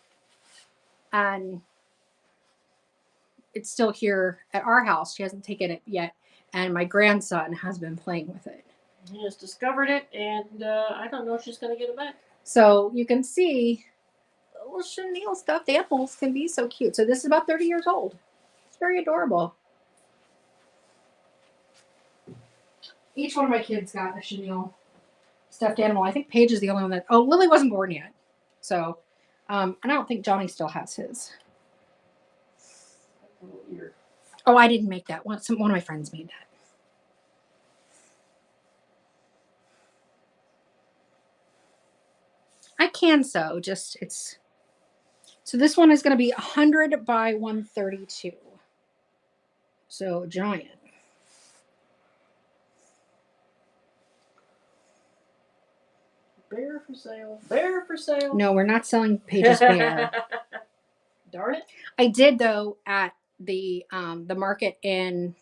it's still here at our house. She hasn't taken it yet. And my grandson has been playing with it. He just discovered it, and I don't know if she's going to get it back. So you can see little chenille stuffed animals can be so cute. So this is about 30 years old. It's very adorable. Each one of my kids got a chenille stuffed animal. I think Paige is the only one that. Oh, Lily wasn't born yet. So, and I don't think Johnny still has his. Oh, I didn't make that one. One of my friends made that. I can sew, just it's. So this one is going to be 100 by 132. So giant. Bear for sale. Bear for sale. No, we're not selling Paige's bear. Darn it. I did though at the market in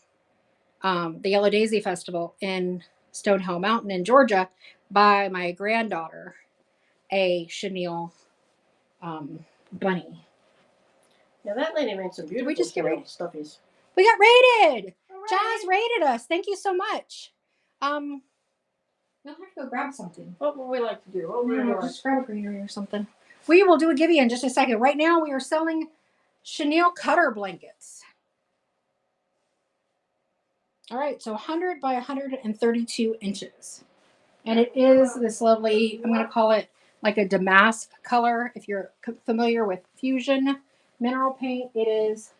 the Yellow Daisy Festival in Stonehill Mountain in Georgia buy my granddaughter a chenille bunny. Yeah, that lady made some beautiful Did we just get rated? stuffies. We got rated. Hooray. Jazz rated us. Thank you so much. We'll have to go grab something. What would we like to do? I don't know, just grab a greenery or something. We will do a giveaway in just a second. Right now, we are selling chenille cutter blankets. All right, so 100 by 132 inches. And it is this lovely, I'm going to call it like a damask color. If you're familiar with Fusion mineral paint, it is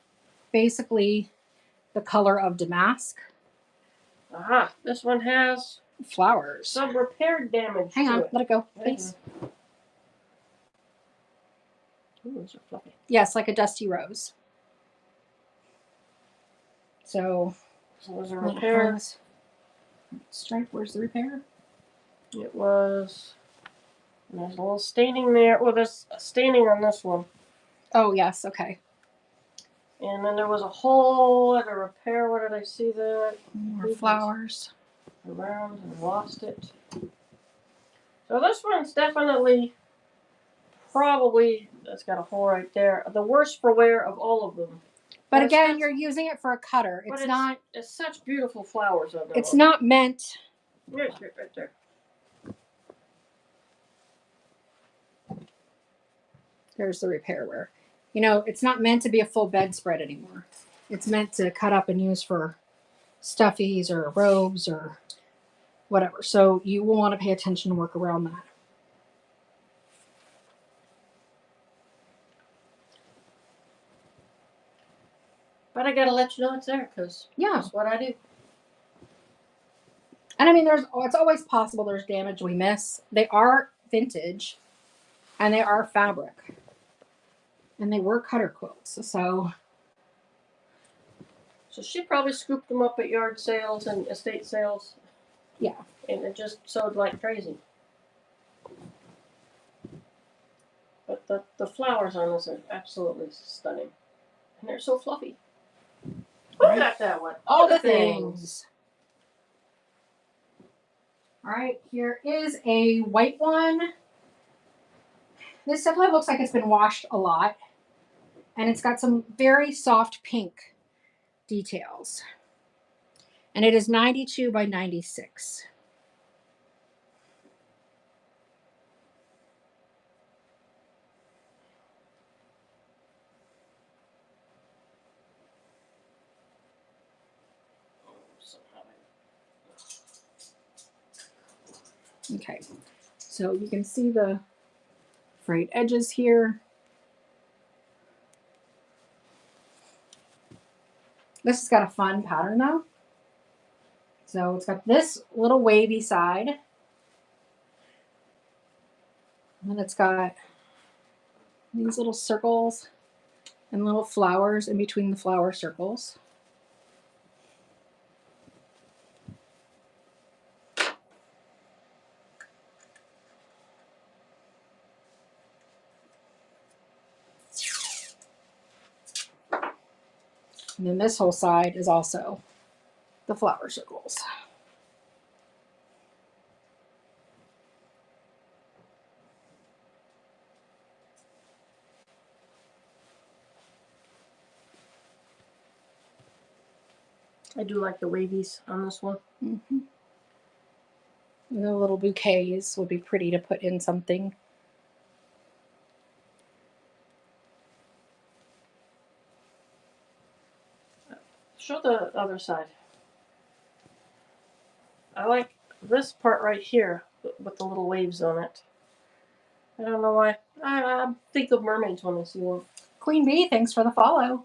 basically the color of damask. Aha, this one has flowers. Some repair damage. Hang on, to it. let it go, please. Ooh, those are fluffy. Yes, like a dusty rose. So there's a repair. Stripe, where's the repair? It was. There's a little staining there. Well, there's a staining on this one. Oh, yes, okay. And then there was a hole at a repair. What did I see there? More flowers. Around and lost it. So this one's definitely, probably, that's got a hole right there, the worst for wear of all of them. But again, you're using it for a cutter. It's not. It's such beautiful flowers on there. It's not meant. Right there. There's the repair wear. You know, it's not meant to be a full bedspread anymore. It's meant to cut up and use for stuffies or robes or whatever. So you will want to pay attention to work around that. But I gotta let you know it's there because that's what I do. And I mean, it's always possible there's damage we miss. They are vintage, and they are fabric, and they were cutter quilts. So she probably scooped them up at yard sales and estate sales. Yeah, and it just sewed like crazy. But the flowers on this are absolutely stunning, and they're so fluffy. Who got that one? All the things. All right, here is a white one. This definitely looks like it's been washed a lot. And it's got some very soft pink details. And it is 92 by 96. Okay, so you can see the frayed edges here. This has got a fun pattern though. So it's got this little wavy side. And then it's got these little circles and little flowers in between the flower circles. And then this whole side is also the flower circles. I do like the wavies on this one. Mm-hmm. And the little bouquets would be pretty to put in something. Show the other side. I like this part right here with the little waves on it. I don't know why. I think of mermaids when I see them. Queen Bee, thanks for the follow.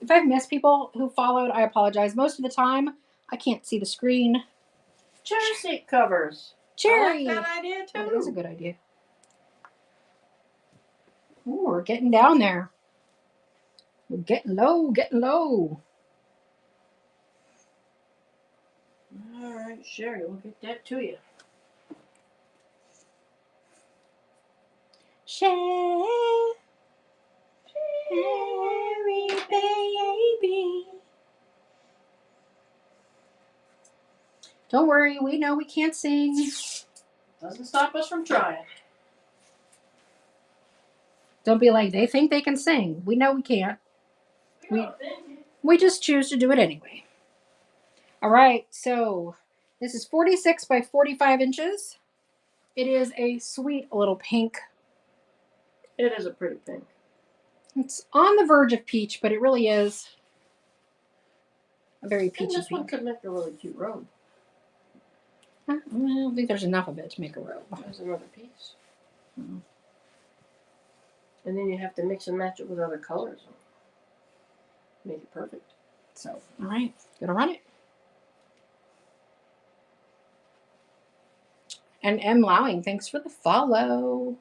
If I've missed people who followed, I apologize. Most of the time, I can't see the screen. Cherry seat covers. Cherry! I like that idea too. That is a good idea. Ooh, we're getting down there. We're getting low, getting low. All right, Sherry, we'll get that to you. Sherry, baby. Don't worry, we know we can't sing. Doesn't stop us from trying. Don't be like, they think they can sing. We know we can't. We just choose to do it anyway. All right, so this is 46 by 45 inches. It is a sweet little pink. It is a pretty pink. It's on the verge of peach, but it really is a very peachy And this one pink. could make a really cute robe. I don't think there's enough of it to make a robe. There's another piece. Mm-hmm. And then you have to mix and match it with other colors. Make it perfect. So, all right, gonna run it. And M. Lowing, thanks for the follow.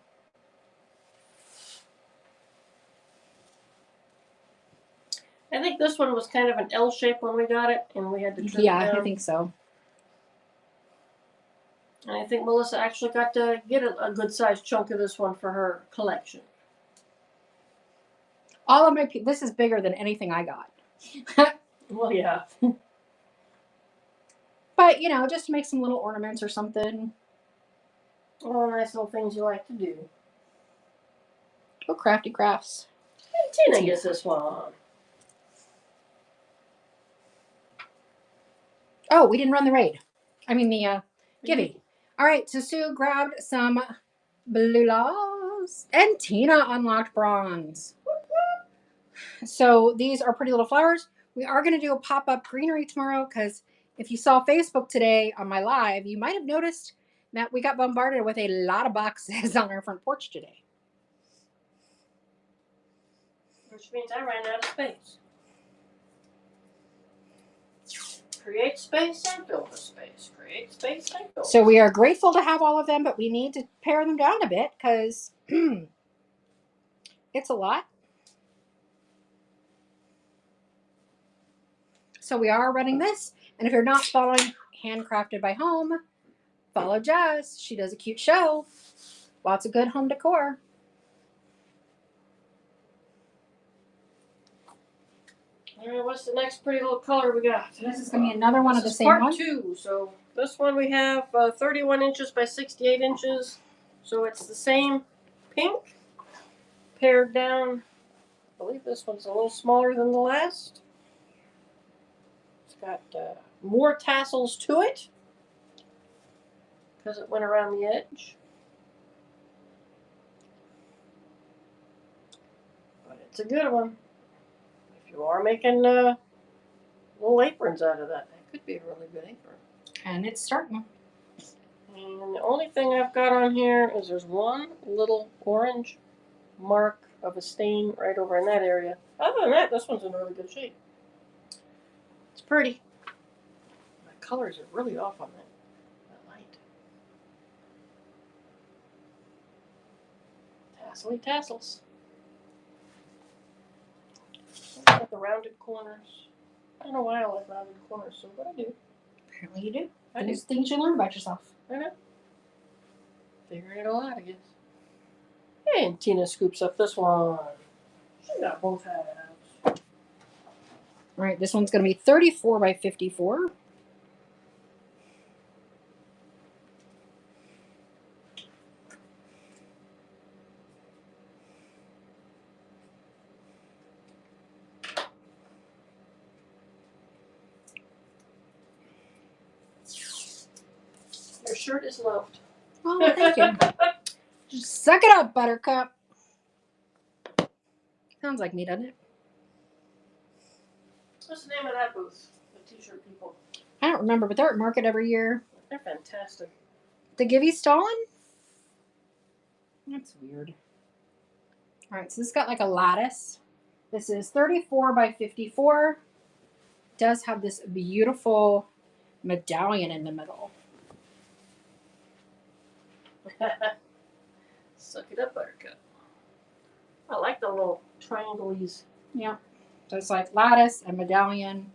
I think this one was kind of an L shape when we got it, and we had to trim it down. I think so. And I think Melissa actually got to get a good sized chunk of this one for her collection. All of my this is bigger than anything I got. Well, yeah. But, you know, just to make some little ornaments or something. All nice little things you like to do. Oh, crafty crafts. And Tina gets this one. Oh, we didn't run the raid. I mean the givey. All right, so Sue grabbed some blue laws, and Tina unlocked bronze. So these are pretty little flowers. We are going to do a pop-up greenery tomorrow because if you saw Facebook today on my live, you might have noticed that we got bombarded with a lot of boxes on our front porch today. Which means I ran out of space. Create space and fill the space. Create space and fill. So we are grateful to have all of them, but we need to pare them down a bit because it's a lot. So we are running this. And if you're not following Handcrafted by Home, follow Jazz. She does a cute show. Lots of good home decor. All right, what's the next pretty little color we got? This is going to be another one of the same part one. 2. So this one we have 31 inches by 68 inches. So it's the same pink pared down. I believe this one's a little smaller than the last. It's got more tassels to it because it went around the edge. But it's a good one. If you are making little aprons out of that, that could be a really good apron. And it's starting. And the only thing I've got on here is there's one little orange mark of a stain right over in that area. Other than that, this one's in really good shape. It's pretty. My colors are really off on that light. Tassely tassels. Got the rounded corners. I don't know why I like rounded corners so, but I do. Apparently you do. I do. These things you learn about yourself. I know. Figuring it all out, I guess. And Tina scoops up this one. She got both halves. All right, this one's going to be 34 by 54. Your shirt is loved. Oh, thank you. Just suck it up, Buttercup. Sounds like me, doesn't it? What's the name of that booth? The t-shirt people. I don't remember, but they're at market every year. They're fantastic. The Givey Stalin? That's weird. All right, so this got like a lattice. This is 34 by 54. It does have this beautiful medallion in the middle. Suck it up, Buttercup. I like the little triangles. Yeah. So it's like lattice and medallion.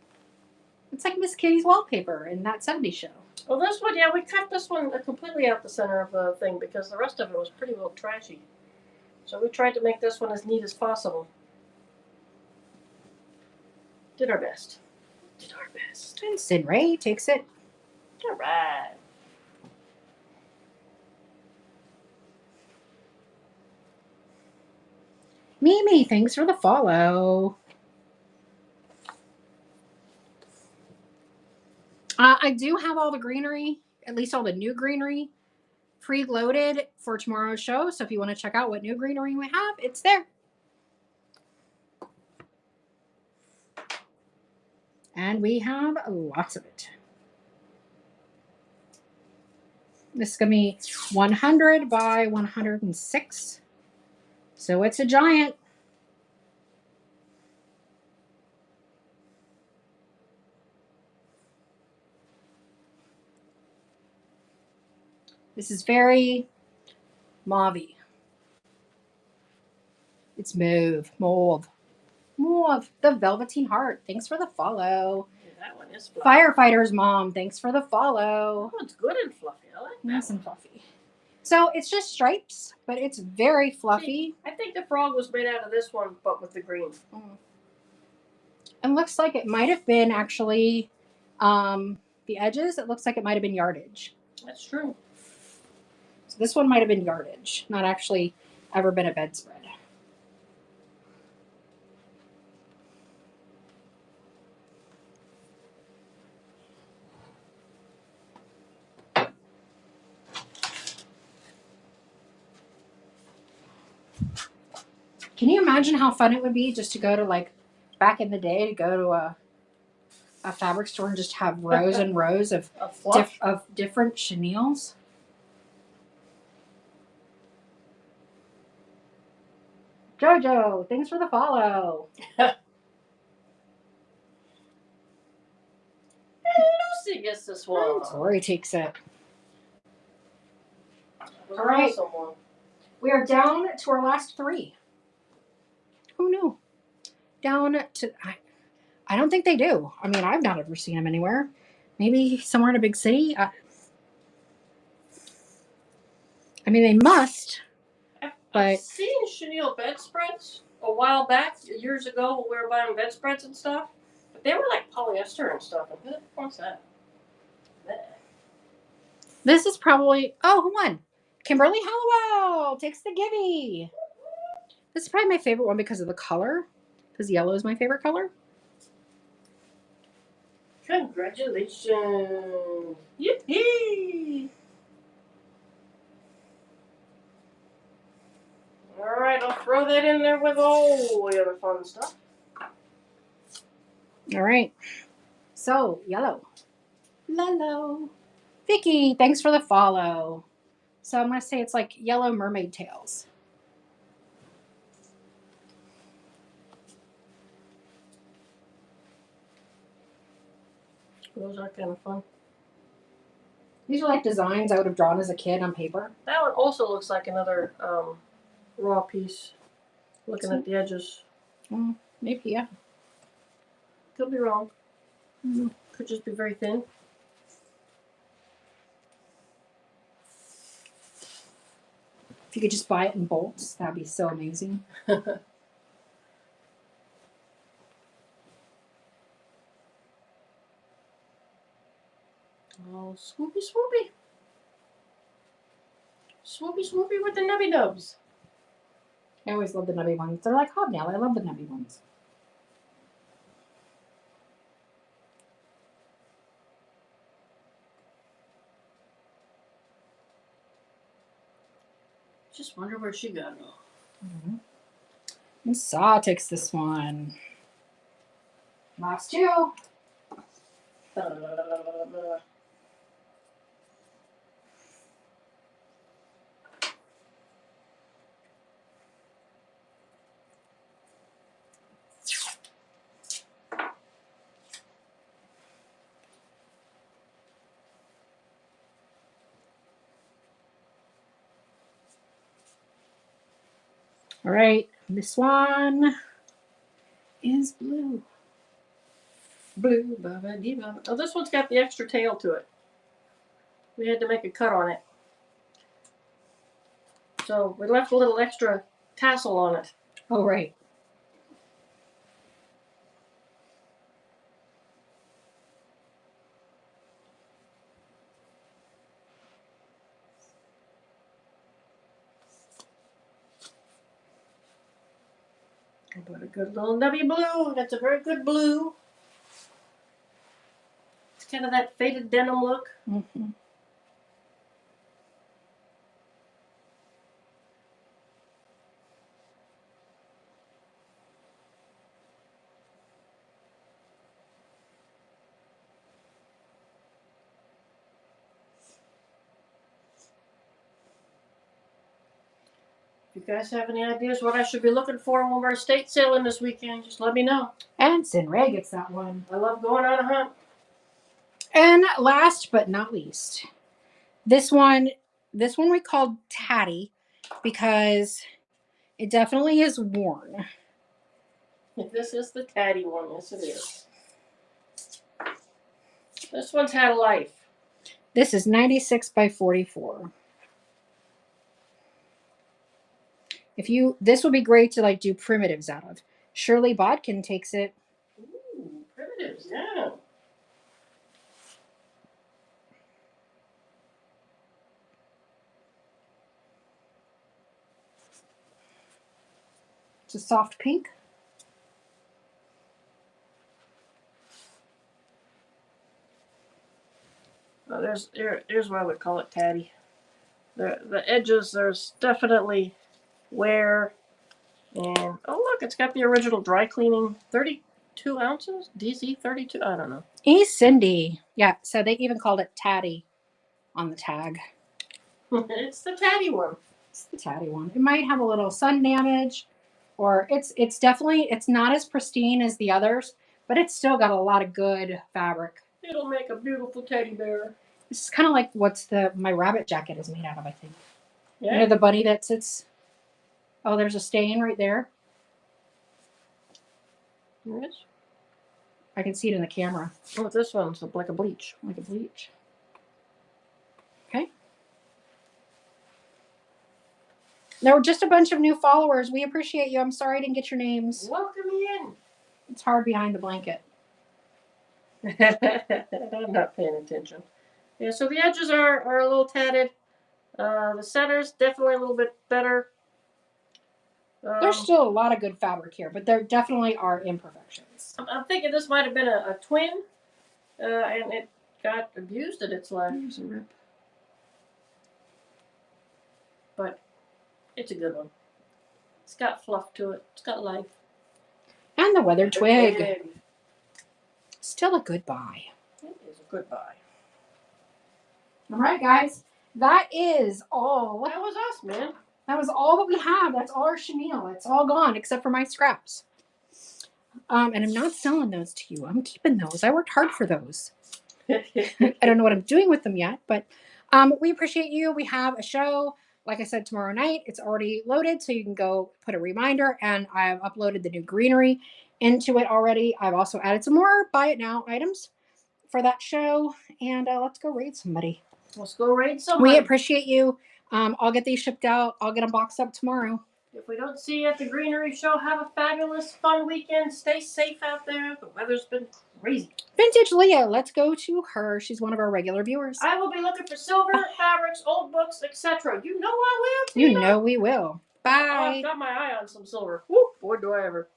It's like Miss Kitty's wallpaper in that 70s show. Well, this one, yeah, we cut this one completely out the center of the thing because the rest of it was pretty well trashy. So we tried to make this one as neat as possible. Did our best. Did our best. And Sin Ray takes it. All right. Mimi, thanks for the follow. I do have all the greenery, at least all the new greenery, pre-loaded for tomorrow's show. So if you want to check out what new greenery we have, it's there. And we have lots of it. This is going to be 100 by 106. So it's a giant. This is very mauve-y. It's mauve. The Velveteen Heart. Thanks for the follow. Yeah, that one is fluffy. Firefighter's Mom. Thanks for the follow. Oh, it's good and fluffy. I like that. Nice and fluffy. So it's just stripes, but it's very fluffy. See, I think the frog was made out of this one, but with the green. And looks like it might have been actually the edges. It looks like it might have been yardage. That's true. So this one might have been yardage, not actually ever been a bedspread. Can you imagine how fun it would be just to go to, like, back in the day, to go to a fabric store and just have rows and rows of different chenilles? Jojo, thanks for the follow. Lucy gets this one. Tori takes it. All right. Someone. We are down to our last three. Who knew? Down to... I don't think they do. I mean, I've not ever seen them anywhere. Maybe somewhere in a big city. I mean, they must. But I've seen Chenille bedspreads a while back, years ago, when we were buying bedspreads and stuff. But they were like polyester and stuff. And what's that? this is probably... Oh, who won? Kimberly Hallowell takes the Givey. This is probably my favorite one because of the color. Because yellow is my favorite color. Congratulations. Yippee! All right, I'll throw that in there with all the other fun stuff. All right. So, yellow. Lello. Vicky, thanks for the follow. So I'm going to say it's like yellow mermaid tails. Those are kind of fun. These are like designs I would have drawn as a kid on paper. That one also looks like another raw piece. Looking at the edges. Maybe, yeah. Could be wrong. Could just be very thin. If you could just buy it in bolts, that'd be so amazing. swoopy, swoopy. Swoopy, swoopy with the nubby nubs. I always love the nubby ones. They're like hobnail. I love the nubby ones. Just wonder where she got it all. And Saw takes this one. Last two. All right, this one is blue. Blue, baba, dee, baba. Oh, this one's got the extra tail to it. We had to make a cut on it. So we left a little extra tassel on it. Oh, right. But a good little nubby blue. That's a very good blue. It's kind of that faded denim look. Mm-hmm. If you guys have any ideas what I should be looking for when we're estate sailing this weekend, just let me know. And Sinray gets that one. I love going on a hunt. And last but not least, this one we called Tatty because it definitely is worn. This is the tatty one. Yes, it is. This one's had a life. This is 96 by 44. This would be great to like do primitives out of. Shirley Bodkin takes it. Ooh, primitives, yeah. It's a soft pink. Oh, here's why I would call it tatty. The edges, there's definitely wear. And, oh look, it's got the original dry cleaning, 32 ounces? DZ 32? I don't know. Cindy. Yeah, so they even called it Tatty on the tag. It's the tatty one. It's the Tatty one. It might have a little sun damage, or it's definitely, it's not as pristine as the others, but it's still got a lot of good fabric. It'll make a beautiful teddy bear. This is kind of like my rabbit jacket is made out of, I think. Yeah. You know, the bunny that sits. Oh, there's a stain right there. Yes. I can see it in the camera. Oh, this one's like a bleach. Like a bleach. Okay. There were just a bunch of new followers. We appreciate you. I'm sorry I didn't get your names. Welcome in. It's hard behind the blanket. I'm not paying attention. Yeah, so the edges are a little tatted. The center's definitely a little bit better. There's still a lot of good fabric here, but there definitely are imperfections. I'm thinking this might have been a twin, and it got abused at its life. There's a rip. But it's a good one. It's got fluff to it. It's got life. And the weathered twig. Still a good buy. It is a good buy. All right, guys. That is all. That was us, man. That was all that we have. That's all our chenille. It's all gone except for my scraps. And I'm not selling those to you. I'm keeping those. I worked hard for those. I don't know what I'm doing with them yet, but we appreciate you. We have a show, like I said, tomorrow night. It's already loaded, so you can go put a reminder. And I've uploaded the new greenery into it already. I've also added some more buy it now items for that show. And let's go raid somebody. Let's go raid somebody. We appreciate you. I'll get these shipped out. I'll get them boxed up tomorrow. if we don't see you at the Greenery Show, have a fabulous, fun weekend. Stay safe out there. The weather's been crazy. Vintage Leah, let's go to her. She's one of our regular viewers. I will be looking for silver, fabrics, old books, etc. You know I will, Tina. You know we will. Oh, Bye. I've got my eye on some silver. Woo, boy, do I ever.